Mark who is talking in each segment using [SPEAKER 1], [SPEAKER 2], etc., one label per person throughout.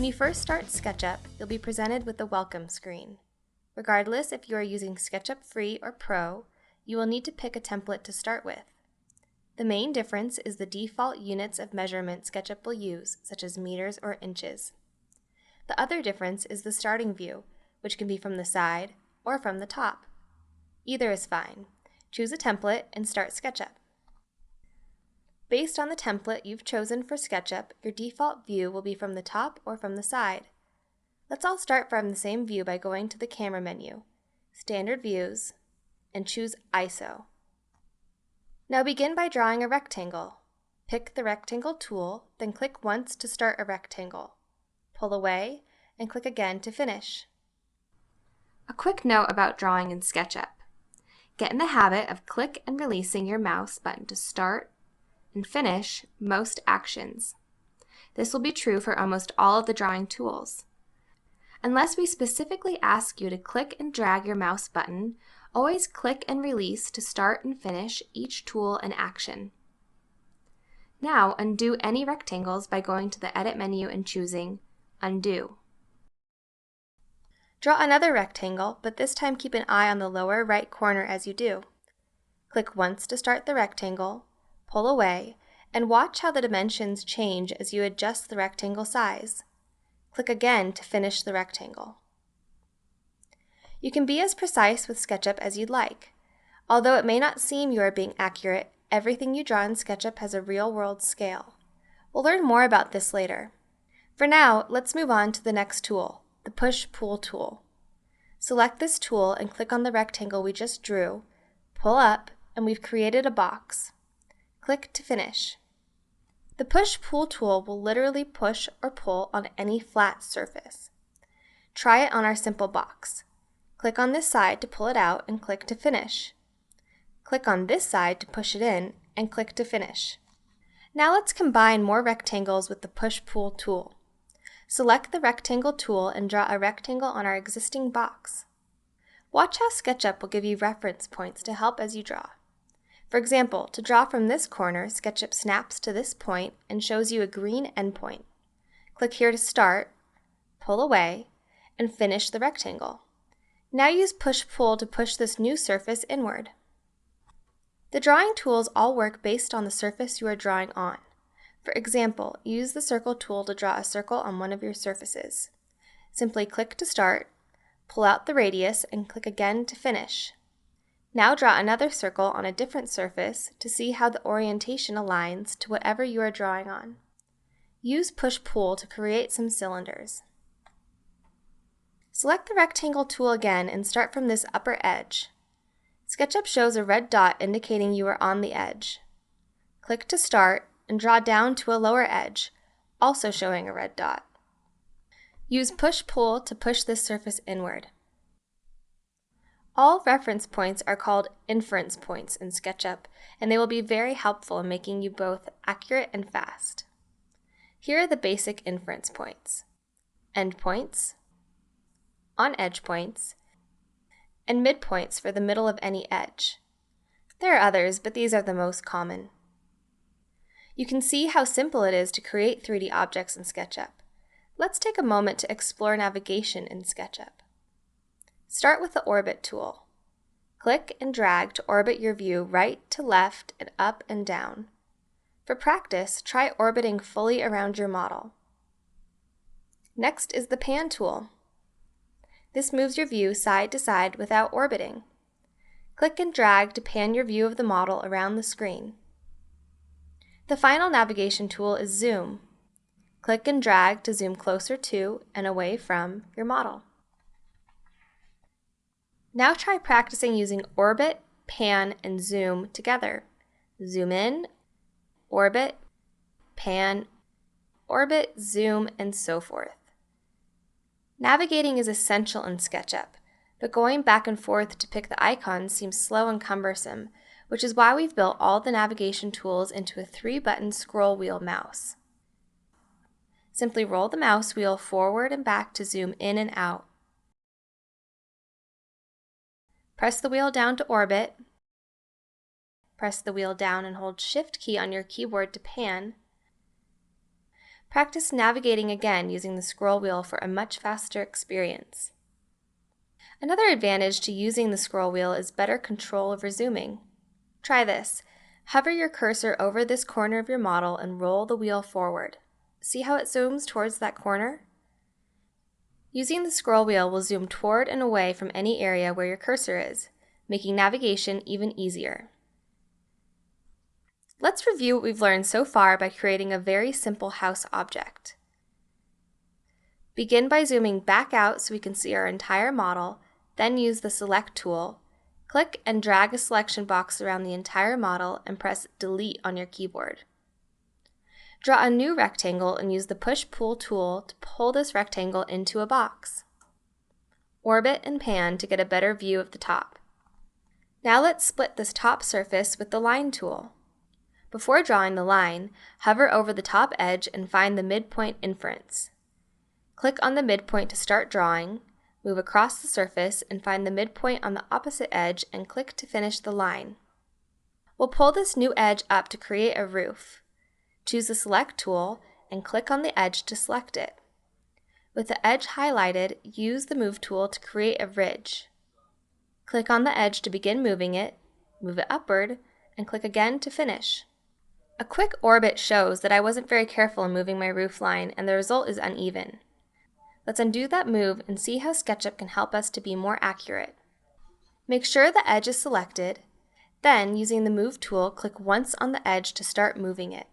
[SPEAKER 1] When you first start SketchUp, you'll be presented with the Welcome screen. Regardless if you are using SketchUp Free or Pro, you will need to pick a template to start with. The main difference is the default units of measurement SketchUp will use, such as meters or inches. The other difference is the starting view, which can be from the side or from the top. Either is fine. Choose a template and start SketchUp. Based on the template you've chosen for SketchUp, your default view will be from the top or from the side. Let's all start from the same view by going to the Camera menu, Standard Views, and choose ISO. Now begin by drawing a rectangle. Pick the Rectangle tool, then click once to start a rectangle. Pull away, and click again to finish. A quick note about drawing in SketchUp. Get in the habit of click and releasing your mouse button to start and finish most actions. This will be true for almost all of the drawing tools. Unless we specifically ask you to click and drag your mouse button, always click and release to start and finish each tool and action. Now undo any rectangles by going to the Edit menu and choosing Undo. Draw another rectangle, but this time keep an eye on the lower right corner as you do. Click once to start the rectangle, pull away, and watch how the dimensions change as you adjust the rectangle size. Click again to finish the rectangle. You can be as precise with SketchUp as you'd like. Although it may not seem you are being accurate, everything you draw in SketchUp has a real-world scale. We'll learn more about this later. For now, let's move on to the next tool, the Push-Pull tool. Select this tool and click on the rectangle we just drew, pull up, and we've created a box. Click to finish. The Push-Pull tool will literally push or pull on any flat surface. Try it on our simple box. Click on this side to pull it out and click to finish. Click on this side to push it in and click to finish. Now let's combine more rectangles with the Push-Pull tool. Select the Rectangle tool and draw a rectangle on our existing box. Watch how SketchUp will give you reference points to help as you draw. For example, to draw from this corner, SketchUp snaps to this point and shows you a green endpoint. Click here to start, pull away, and finish the rectangle. Now use Push-Pull to push this new surface inward. The drawing tools all work based on the surface you are drawing on. For example, use the Circle tool to draw a circle on one of your surfaces. Simply click to start, pull out the radius, and click again to finish. Now draw another circle on a different surface to see how the orientation aligns to whatever you are drawing on. Use Push-Pull to create some cylinders. Select the Rectangle tool again and start from this upper edge. SketchUp shows a red dot indicating you are on the edge. Click to start and draw down to a lower edge, also showing a red dot. Use Push-Pull to push this surface inward. All reference points are called inference points in SketchUp, and they will be very helpful in making you both accurate and fast. Here are the basic inference points: endpoints, on-edge points, and midpoints for the middle of any edge. There are others, but these are the most common. You can see how simple it is to create 3D objects in SketchUp. Let's take a moment to explore navigation in SketchUp. Start with the Orbit tool. Click and drag to orbit your view right to left and up and down. For practice, try orbiting fully around your model. Next is the Pan tool. This moves your view side to side without orbiting. Click and drag to pan your view of the model around the screen. The final navigation tool is Zoom. Click and drag to zoom closer to and away from your model. Now try practicing using Orbit, Pan, and Zoom together. Zoom in, orbit, pan, orbit, zoom, and so forth. Navigating is essential in SketchUp, but going back and forth to pick the icons seems slow and cumbersome, which is why we've built all the navigation tools into a 3-button scroll wheel mouse. Simply roll the mouse wheel forward and back to zoom in and out. Press the wheel down to orbit. Press the wheel down and hold Shift key on your keyboard to pan. Practice navigating again using the scroll wheel for a much faster experience. Another advantage to using the scroll wheel is better control over zooming. Try this. Hover your cursor over this corner of your model and roll the wheel forward. See how it zooms towards that corner? Using the scroll wheel will zoom toward and away from any area where your cursor is, making navigation even easier. Let's review what we've learned so far by creating a very simple house object. Begin by zooming back out so we can see our entire model, then use the Select tool. Click and drag a selection box around the entire model and press Delete on your keyboard. Draw a new rectangle and use the Push-Pull tool to pull this rectangle into a box. Orbit and pan to get a better view of the top. Now let's split this top surface with the Line tool. Before drawing the line, hover over the top edge and find the midpoint inference. Click on the midpoint to start drawing, move across the surface and find the midpoint on the opposite edge and click to finish the line. We'll pull this new edge up to create a roof. Choose the Select tool and click on the edge to select it. With the edge highlighted, use the Move tool to create a ridge. Click on the edge to begin moving it, move it upward, and click again to finish. A quick orbit shows that I wasn't very careful in moving my roof line and the result is uneven. Let's undo that move and see how SketchUp can help us to be more accurate. Make sure the edge is selected, then using the Move tool, click once on the edge to start moving it.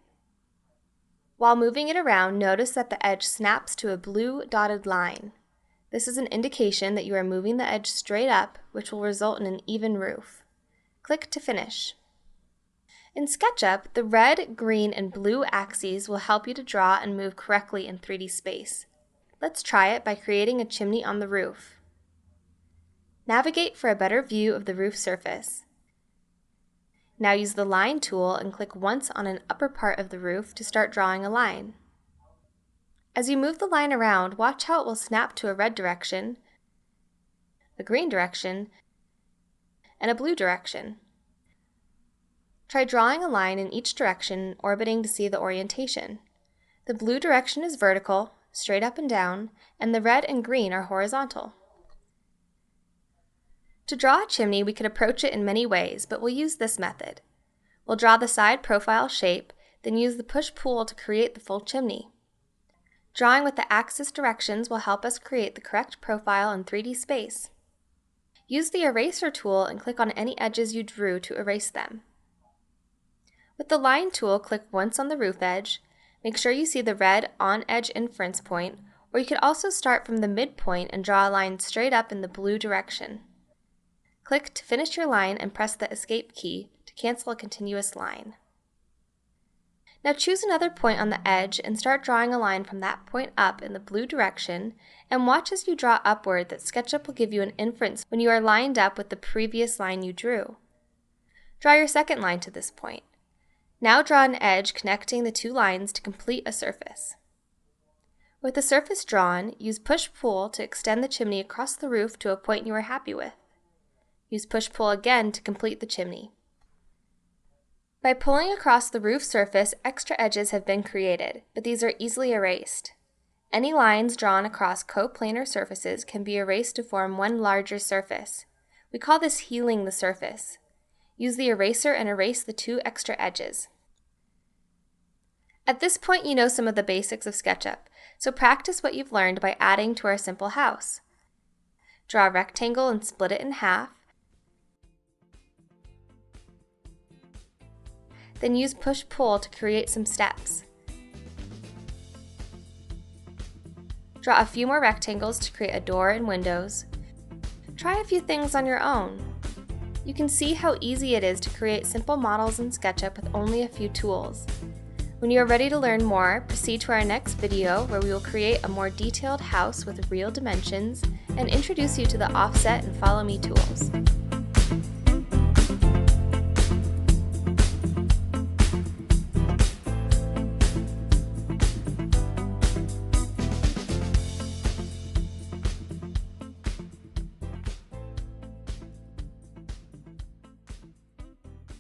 [SPEAKER 1] While moving it around, notice that the edge snaps to a blue dotted line. This is an indication that you are moving the edge straight up, which will result in an even roof. Click to finish. In SketchUp, the red, green, and blue axes will help you to draw and move correctly in 3D space. Let's try it by creating a chimney on the roof. Navigate for a better view of the roof surface. Now use the Line tool and click once on an upper part of the roof to start drawing a line. As you move the line around, watch how it will snap to a red direction, a green direction, and a blue direction. Try drawing a line in each direction, orbiting to see the orientation. The blue direction is vertical, straight up and down, and the red and green are horizontal. To draw a chimney, we could approach it in many ways, but we'll use this method. We'll draw the side profile shape, then use the Push-Pull to create the full chimney. Drawing with the axis directions will help us create the correct profile in 3D space. Use the Eraser tool and click on any edges you drew to erase them. With the Line tool, click once on the roof edge. Make sure you see the red on-edge inference point, or you could also start from the midpoint and draw a line straight up in the blue direction. Click to finish your line and press the Escape key to cancel a continuous line. Now choose another point on the edge and start drawing a line from that point up in the blue direction, and watch as you draw upward that SketchUp will give you an inference when you are lined up with the previous line you drew. Draw your second line to this point. Now draw an edge connecting the two lines to complete a surface. With the surface drawn, use Push-Pull to extend the chimney across the roof to a point you are happy with. Use Push-Pull again to complete the chimney. By pulling across the roof surface, extra edges have been created, but these are easily erased. Any lines drawn across coplanar surfaces can be erased to form one larger surface. We call this healing the surface. Use the eraser and erase the two extra edges. At this point, you know some of the basics of SketchUp, so practice what you've learned by adding to our simple house. Draw a rectangle and split it in half. Then use Push-Pull to create some steps. Draw a few more rectangles to create a door and windows. Try a few things on your own. You can see how easy it is to create simple models in SketchUp with only a few tools. When you are ready to learn more, proceed to our next video where we will create a more detailed house with real dimensions and introduce you to the offset and follow me tools.